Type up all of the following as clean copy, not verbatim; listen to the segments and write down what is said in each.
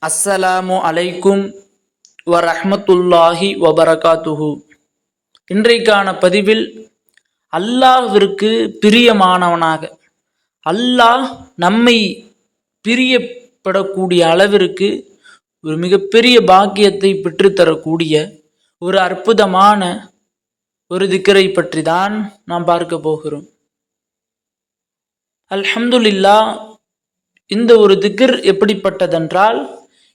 அஸ்ஸலாமு அலைக்கும் வரஹ்மத்துல்லாஹி வபரகாத்துஹு. இன்றைக்கான பதிவில் அல்லாஹ்விற்கு பிரியமானவனாக, அல்லாஹ் நம்மை பிரியப்படக்கூடிய அளவிற்கு ஒரு மிகப்பெரிய பாக்கியத்தை பெற்றுத்தரக்கூடிய ஒரு அற்புதமான ஒரு திக்ரை பற்றி தான் நாம் பார்க்க போகிறோம். அல்ஹம்துலில்லாஹ். இந்த ஒரு திக்ர் எப்படிப்பட்டதென்றால்,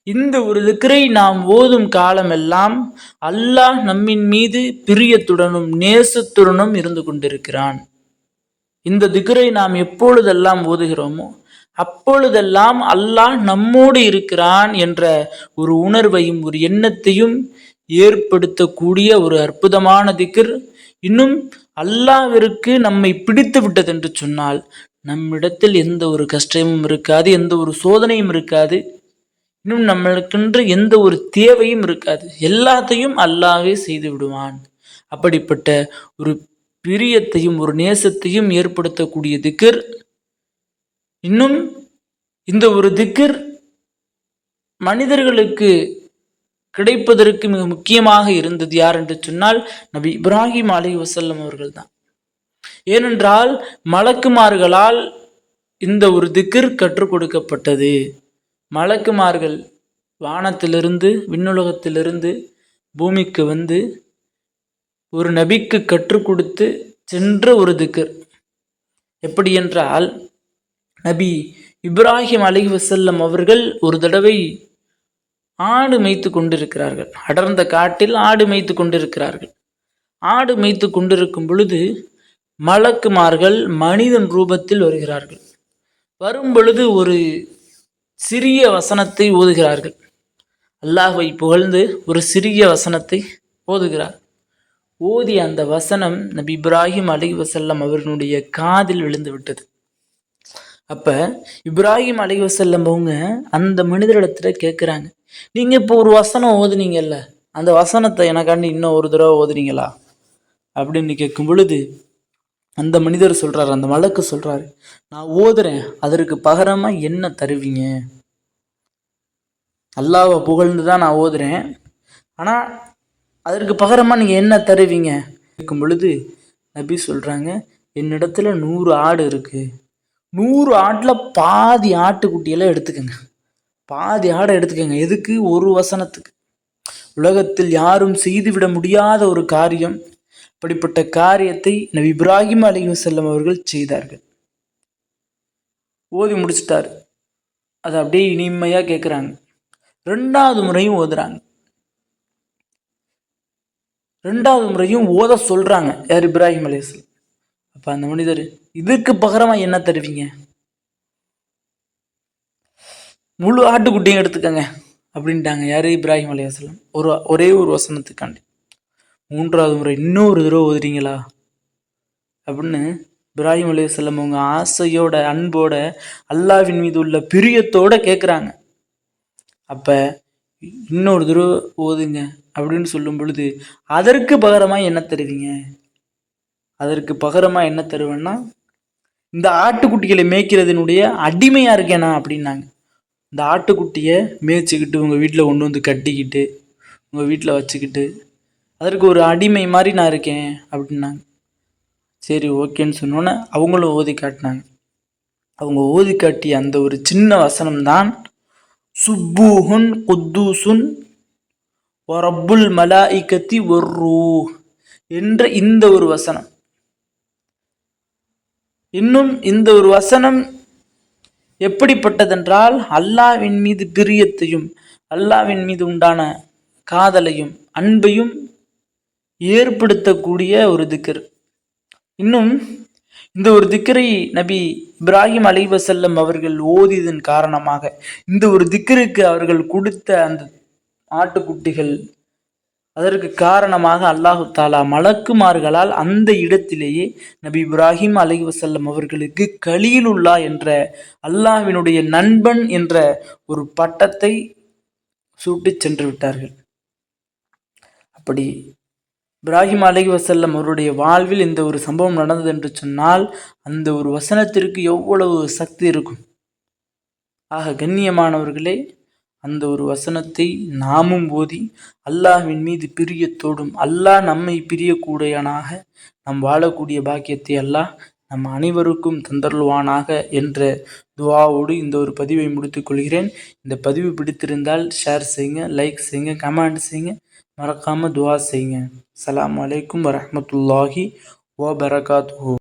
இந்த ஒரு திக்ரை நாம் ஓதும் காலமெல்லாம் அல்லாஹ் நம்மின் மீது பிரியத்துடனும் நேசத்துடனும் இருந்து கொண்டிருக்கிறான். இந்த திக்ரை நாம் எப்பொழுதெல்லாம் ஓதுகிறோமோ அப்பொழுதெல்லாம் அல்லாஹ் நம்மோடு இருக்கிறான் என்ற ஒரு உணர்வையும் ஒரு எண்ணத்தையும் ஏற்படுத்தக்கூடிய ஒரு அற்புதமான திக்ர். இன்னும் அல்லாஹ்விற்கு நம்மை பிடித்து விட்டது என்று சொன்னால் நம்மிடத்தில் எந்த ஒரு கஷ்டமும் இருக்காது, எந்த ஒரு சோதனையும் இருக்காது, இன்னும் நம்மளுக்கென்று எந்த ஒரு தேவையும் இருக்காது. எல்லாத்தையும் அல்லாஹ்வே செய்து விடுவான். அப்படிப்பட்ட ஒரு பிரியத்தையும் ஒரு நேசத்தையும் ஏற்படுத்தக்கூடிய திக்ர். இன்னும் இந்த ஒரு திக்ர் மனிதர்களுக்கு கிடைப்பதற்கு மிக முக்கியமாக இருந்தது யார் என்று சொன்னால் நபி இப்ராஹிம் அலைஹிஸ்ஸலாம் அவர்கள் தான். ஏனென்றால் மலக்குமார்களால் இந்த ஒரு திக்ர் கற்றுக் கொடுக்கப்பட்டது. மலக்குமார்கள் வானத்திலிருந்து விண்ணுலகத்திலிருந்து பூமிக்கு வந்து ஒரு நபிக்கு கற்றுக் கொடுத்து சென்ற ஒரு திக்ர். எப்படி என்றால், நபி இப்ராஹிம் அலைஹிஸ்ஸலாம் அவர்கள் ஒரு தடவை ஆடு மேய்த்து கொண்டிருக்கிறார்கள். அடர்ந்த காட்டில் ஆடு மேய்த்து கொண்டிருக்கிறார்கள். ஆடு மேய்த்து கொண்டிருக்கும் பொழுது மலக்குமார்கள் மனிதன் ரூபத்தில் வருகிறார்கள். வரும் பொழுது ஒரு சிறிய வசனத்தை ஓதுகிறார்கள். அல்லாஹ்வை புகழ்ந்து ஒரு சிறிய வசனத்தை ஓதுகிறார். ஓதிய அந்த வசனம் நபி இப்ராஹிம் அலைஹிஸ்ஸலாம் அவர்களுடைய காதில் விழுந்து விட்டது. அப்ப இப்ராஹிம் அலைஹிஸ்ஸலாம் அவங்க அந்த மனிதரிடத்துல கேட்குறாங்க, நீங்க இப்போ ஒரு வசனம் ஓதுனீங்கல்ல, அந்த வசனத்தை எனக்காண்டி இன்னும் ஒரு தடவை ஓதுனீங்களா அப்படின்னு கேட்கும் பொழுது அந்த மனிதர் சொல்றாரு, அந்த மலக்கு சொல்றாரு, நான் ஓதுறேன், அதற்கு பகரமா என்ன தருவீங்க? அல்லாஹ்வை புகழ்ந்து தான் நான் ஓதுறேன், ஆனா அதற்கு பகரமா நீங்க என்ன தருவீங்க கேட்கும் பொழுது நபி சொல்றாங்க, என்னிடத்துல 100 ஆடு இருக்கு, 100 ஆட்டுல பாதி ஆட்டுக்குட்டியெல்லாம் எடுத்துக்கங்க, பாதி ஆடை எடுத்துக்கங்க. எதுக்கு? ஒரு வசனத்துக்கு. உலகத்தில் யாரும் செய்துவிட முடியாத ஒரு காரியம். அப்படிப்பட்ட காரியத்தை நபி இப்ராஹிம் அலைஹிஸ்ஸலாம் அவர்கள் செய்தார்கள். ஓதி முடிச்சிட்டார். அதை அப்படியே இனிமையா கேட்குறாங்க. 2வது முறையும் ஓதுறாங்க. 2வது முறையும் ஓத சொல்றாங்க யார்? இப்ராஹிம் அலைஹிஸ்ஸலாம். அப்ப அந்த மனிதர், இதுக்கு பகரமா என்ன தருவீங்க? முழு ஆட்டுக்குட்டியும் எடுத்துக்கங்க அப்படின்ட்டாங்க. யாரு? இப்ராஹிம் அலைஹிஸ்ஸலாம். ஒரே ஒரு வசனத்துக்காண்டி. 3வது முறை இன்னொரு தடவை ஓதுறீங்களா அப்படின்னு இப்ராஹிம் அலைஹிஸ்ஸலாம் அவங்க ஆசையோட அன்போட அல்லாஹ்வின் மீது உள்ள பிரியத்தோட கேட்குறாங்க. அப்ப இன்னொரு தடவை ஓதுங்க அப்படின்னு சொல்லும் பொழுது, அதற்கு பகரமா என்ன தருவீங்க? அதற்கு பகரமா என்ன தருவேன்னா, இந்த ஆட்டுக்குட்டிகளை மேய்க்கிறதுனுடைய அடிமையா இருக்கேனா அப்படின்னாங்க. இந்த ஆட்டுக்குட்டியை மேய்ச்சிக்கிட்டு உங்கள் வீட்டில் கொண்டு வந்து கட்டிக்கிட்டு உங்கள் வீட்டில் வச்சுக்கிட்டு அதற்கு ஒரு அடிமை மாதிரி நான் இருக்கேன் அப்படின்னாங்க. சரி, ஓகேன்னு சொன்னோன்னே அவங்களும் ஓதி காட்டினாங்க. அவங்க ஓதி காட்டிய அந்த ஒரு சின்ன வசனம்தான் சுப்பூஹுன் குத்தூசுன் வரப்புல் மலாயிகத்தி வர்ரூஹ் என்ற இந்த ஒரு வசனம். இன்னும் இந்த ஒரு வசனம் எப்படிப்பட்டதென்றால், அல்லாஹ்வின் மீது பிரியத்தையும் அல்லாஹ்வின் மீது உண்டான காதலையும் அன்பையும் ஏற்படுத்தக்கூடிய ஒரு திக்ர். இன்னும் இந்த ஒரு திக்ரை நபி இப்ராஹிம் அலைஹிஸ்ஸலாம் அவர்கள் ஓதியதன் காரணமாக இந்த ஒரு திக்ருக்கு அவர்கள் கொடுத்த அந்த ஆட்டுக்குட்டிகள், அதற்கு காரணமாக அல்லாஹு தாலா மலக்குமார்களால் அந்த இடத்திலேயே நபி இப்ராஹிம் அலைஹிஸ்ஸலாம் அவர்களுக்கு கலீலுல்லா என்ற அல்லாஹ்வினுடைய நண்பன் என்ற ஒரு பட்டத்தை சூட்டிச் சென்று விட்டார்கள். அப்படி இப்ராஹிம் அலைஹிஸ்ஸலாம் அவருடைய வாழ்வில் இந்த ஒரு சம்பவம் நடந்தது என்று சொன்னால் அந்த ஒரு வசனத்திற்கு எவ்வளவு சக்தி இருக்கும். ஆக கண்ணியமானவர்களே, அந்த ஒரு வசனத்தை நாமும் ஓதி அல்லாஹ்வின் மீது பிரியத்தோடும் அல்லாஹ் நம்மை பிரியக்கூடியவனாக நம் வாழக்கூடிய பாக்கியத்தை அல்லாஹ் நம் அனைவருக்கும் தந்தருள்வானாக என்ற துஆவோடு இந்த ஒரு பதிவை முடித்துக் கொள்கிறேன். இந்த பதிவு பிடித்திருந்தால் ஷேர் செய்யுங்க, லைக் செய்யுங்க, கமெண்ட் செய்யுங்க, மறக்காம துஆ செய்யுங்க. அஸ்ஸலாமு அலைக்கும் வரஹ்மத்துல்லாஹி வபரகாத்துஹு.